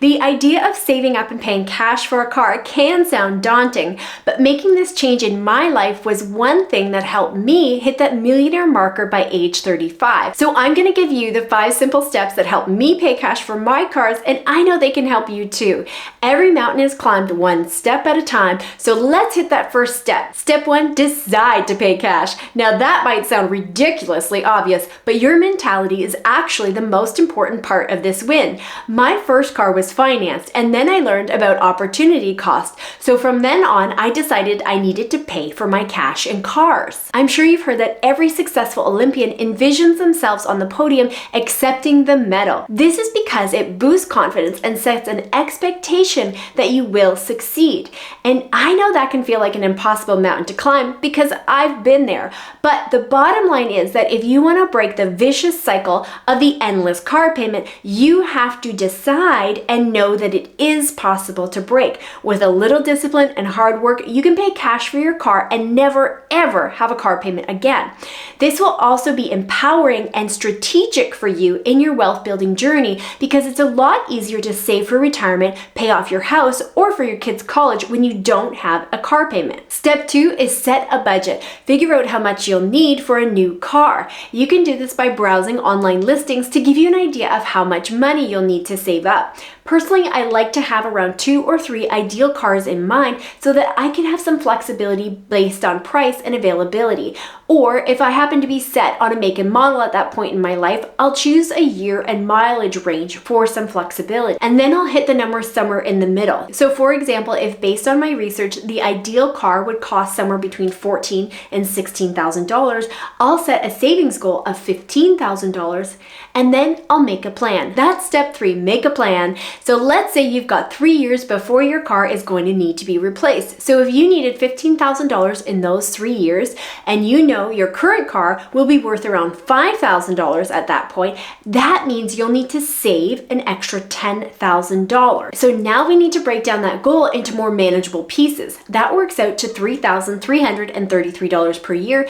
The idea of saving up and paying cash for a car can sound daunting, but making this change in my life was one thing that helped me hit that millionaire marker by age 35. So I'm going to give you the 5 simple steps that help me pay cash for my cars, and I know they can help you too. Every mountain is climbed one step at a time, so let's hit that first step. Step 1, decide to pay cash. Now that might sound ridiculously obvious, but your mentality is actually the most important part of this win. My first car was financed, and then I learned about opportunity cost. So from then on, I decided I needed to pay for my cash in cars. I'm sure you've heard that every successful Olympian envisions themselves on the podium accepting the medal. This is because it boosts confidence and sets an expectation that you will succeed. And I know that can feel like an impossible mountain to climb because I've been there. But the bottom line is that if you want to break the vicious cycle of the endless car payment, you have to decide and know that it is possible to break. With a little discipline and hard work, you can pay cash for your car and never ever have a car payment again. This will also be empowering and strategic for you in your wealth building journey because it's a lot easier to save for retirement, pay off your house, or for your kids' college when you don't have a car payment. Step 2 is set a budget. Figure out how much you'll need for a new car. You can do this by browsing online listings to give you an idea of how much money you'll need to save up. Personally, I like to have around 2 or 3 ideal cars in mind so that I can have some flexibility based on price and availability. Or if I happen to be set on a make and model at that point in my life, I'll choose a year and mileage range for some flexibility. And then I'll hit the number somewhere in the middle. So for example, if based on my research, the ideal car would cost somewhere between $14,000 and $16,000, I'll set a savings goal of $15,000 and then I'll make a plan. That's step 3, make a plan. So let's say you've got 3 years before your car is going to need to be replaced. So if you needed $15,000 in those 3 years and you know your current car will be worth around $5,000 at that point, that means you'll need to save an extra $10,000. So now we need to break down that goal into more manageable pieces. That works out to $3,333 per year,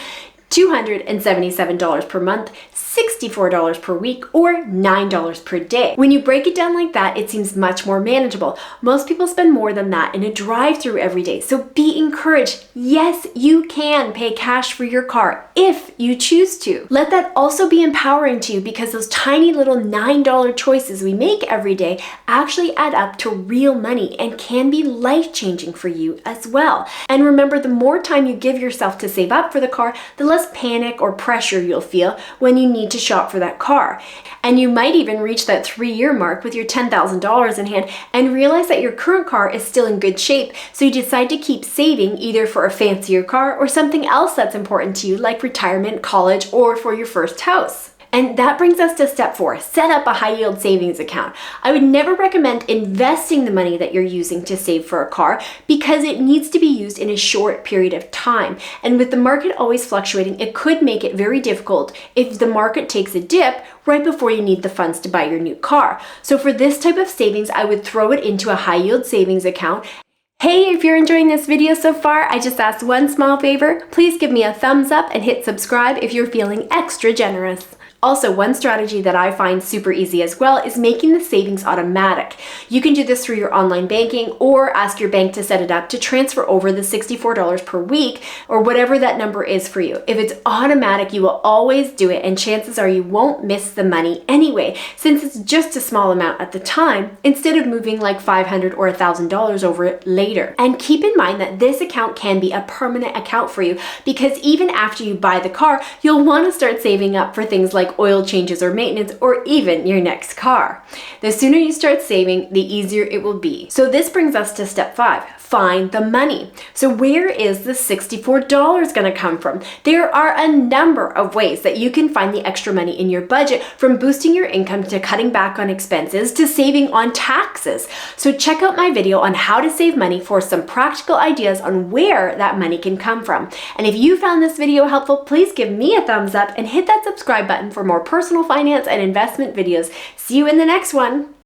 $277 per month, $64 per week, or $9 per day. When you break it down like that, it seems much more manageable. Most people spend more than that in a drive-through every day, so be encouraged. Yes, you can pay cash for your car if you choose to. Let that also be empowering to you because those tiny little $9 choices we make every day actually add up to real money and can be life-changing for you as well. And remember, the more time you give yourself to save up for the car, the less panic or pressure you'll feel when you need to shop for that car. And you might even reach that 3-year mark with your $10,000 in hand and realize that your current car is still in good shape, so you decide to keep saving either for a fancier car or something else that's important to you like retirement, college, or for your first house. And that brings us to step 4, set up a high yield savings account. I would never recommend investing the money that you're using to save for a car because it needs to be used in a short period of time. And with the market always fluctuating, it could make it very difficult if the market takes a dip right before you need the funds to buy your new car. So for this type of savings, I would throw it into a high yield savings account. Hey, if you're enjoying this video so far, I just asked one small favor. Please give me a thumbs up and hit subscribe if you're feeling extra generous. Also, one strategy that I find super easy as well is making the savings automatic. You can do this through your online banking or ask your bank to set it up to transfer over the $64 per week or whatever that number is for you. If it's automatic, you will always do it and chances are you won't miss the money anyway, since it's just a small amount at the time instead of moving like $500 or $1,000 over it later. And keep in mind that this account can be a permanent account for you because even after you buy the car, you'll want to start saving up for things like oil changes or maintenance, or even your next car. The sooner you start saving, the easier it will be. So this brings us to step 5. Find the money. So where is the $64 going to come from? There are a number of ways that you can find the extra money in your budget, from boosting your income to cutting back on expenses to saving on taxes. So check out my video on how to save money for some practical ideas on where that money can come from. And if you found this video helpful, please give me a thumbs up and hit that subscribe button for more personal finance and investment videos. See you in the next one.